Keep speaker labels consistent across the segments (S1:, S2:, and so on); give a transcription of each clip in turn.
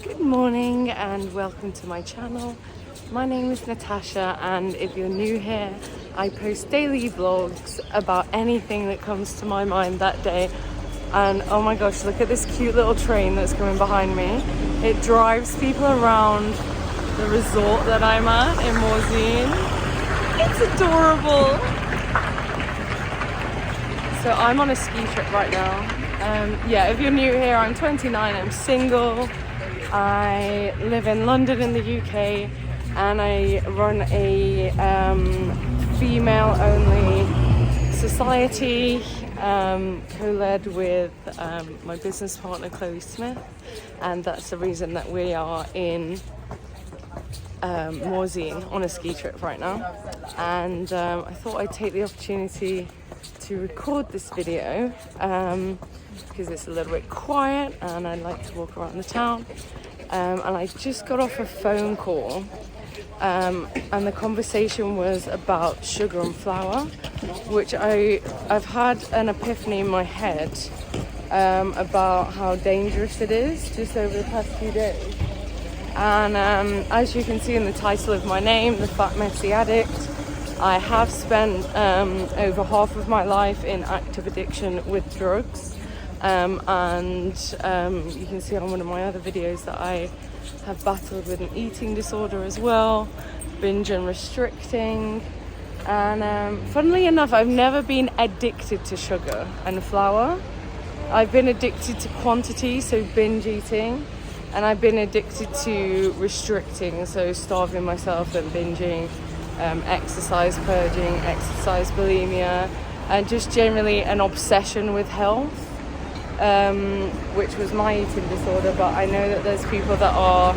S1: Good morning and welcome to my channel. My name is Natasha, and if you're new here, I post daily vlogs about anything that comes to my mind that day. And oh my gosh, look at this cute little train that's coming behind me. It drives people around the resort that I'm at in Morzine. It's adorable. So I'm on a ski trip right now. Yeah, if you're new here, I'm 29, I'm single. I live in London in the UK, and I run a female-only society, co-led with my business partner Chloe Smith, and that's the reason that we are in Morzine on a ski trip right now. And I thought I'd take the opportunity to record this video because it's a little bit quiet and I like to walk around the town. And I just got off a phone call and the conversation was about sugar and flour, which I've had an epiphany in my head about how dangerous it is just over the past few days. And as you can see in the title of my name, The Fat Messy Addict, I have spent over half of my life in active addiction with drugs. And you can see on one of my other videos that I have battled with an eating disorder as well, binge and restricting. And funnily enough, I've never been addicted to sugar and flour. I've been addicted to quantity, so binge eating. And I've been addicted to restricting, so starving myself and binging, exercise purging, exercise bulimia, and just generally an obsession with health, which was my eating disorder. But I know that there's people that are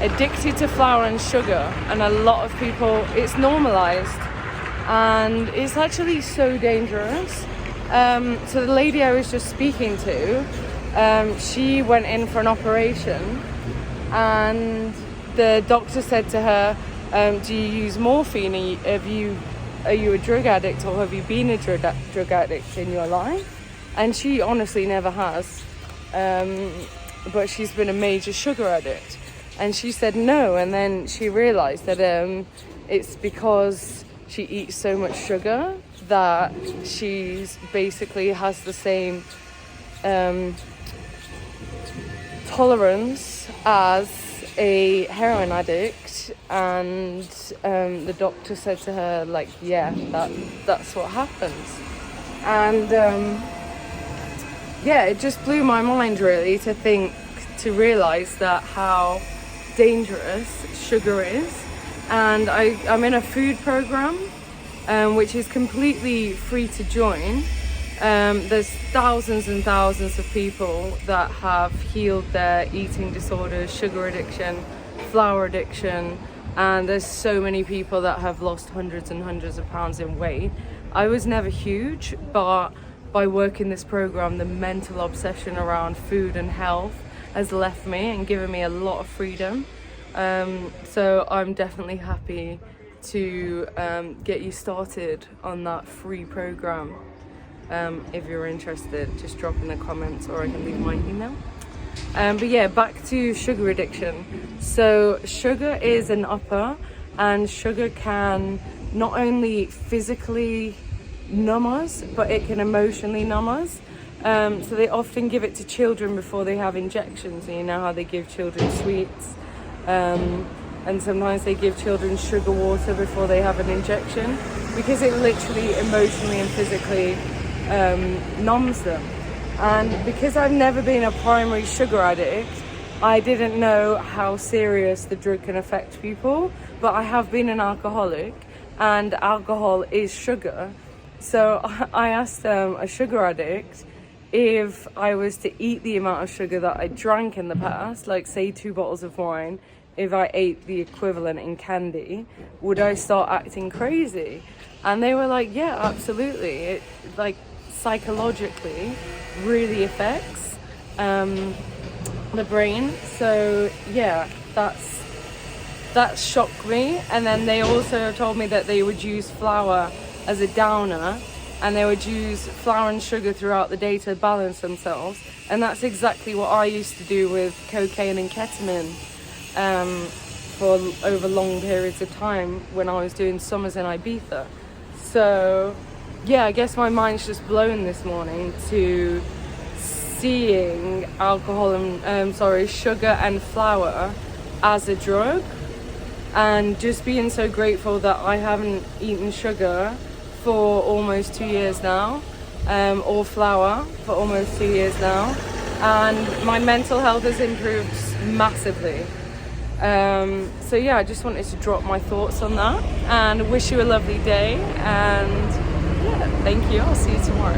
S1: addicted to flour and sugar, and a lot of people, it's normalized, and it's actually so dangerous. So the lady I was just speaking to, she went in for an operation, and the doctor said to her, do you use morphine? Are you a drug addict, or have you been a drug addict in your life? And she honestly never has, but she's been a major sugar addict. And she said no, and then she realized that it's because she eats so much sugar that she's basically has the same tolerance as a heroin addict. And the doctor said to her, like, yeah, that's what happens. And yeah, it just blew my mind really to realize that how dangerous sugar is. And I'm in a food program which is completely free to join. There's thousands and thousands of people that have healed their eating disorders, sugar addiction, flour addiction, and there's so many people that have lost hundreds and hundreds of pounds in weight. I was never huge, but by working this program, the mental obsession around food and health has left me and given me a lot of freedom. So I'm definitely happy to get you started on that free program. If you're interested, just drop in the comments, or I can leave my email. But yeah, back to sugar addiction. So sugar is an upper, and sugar can not only physically numb us, but it can emotionally numb us. So they often give it to children before they have injections, and you know how they give children sweets, and sometimes they give children sugar water before they have an injection, because it literally emotionally and physically numbs them. And because I've never been a primary sugar addict, I didn't know how serious the drug can affect people, but I have been an alcoholic, and alcohol is sugar. So I asked a sugar addict if I was to eat the amount of sugar that I drank in the past, like say 2 bottles of wine, if I ate the equivalent in candy, would I start acting crazy? And they were like, yeah, absolutely. It, like, psychologically really affects the brain. So yeah, that shocked me. And then they also told me that they would use flour as a downer and they would use flour and sugar throughout the day to balance themselves. And that's exactly what I used to do with cocaine and ketamine for over long periods of time when I was doing summers in Ibiza. So yeah, I guess my mind's just blown this morning to seeing alcohol and sugar and flour as a drug, and just being so grateful that I haven't eaten sugar for almost 2 years now, or flour for almost 2 years now, and my mental health has improved massively. So yeah, I just wanted to drop my thoughts on that and wish you a lovely day, and yeah, thank you. I'll see you tomorrow.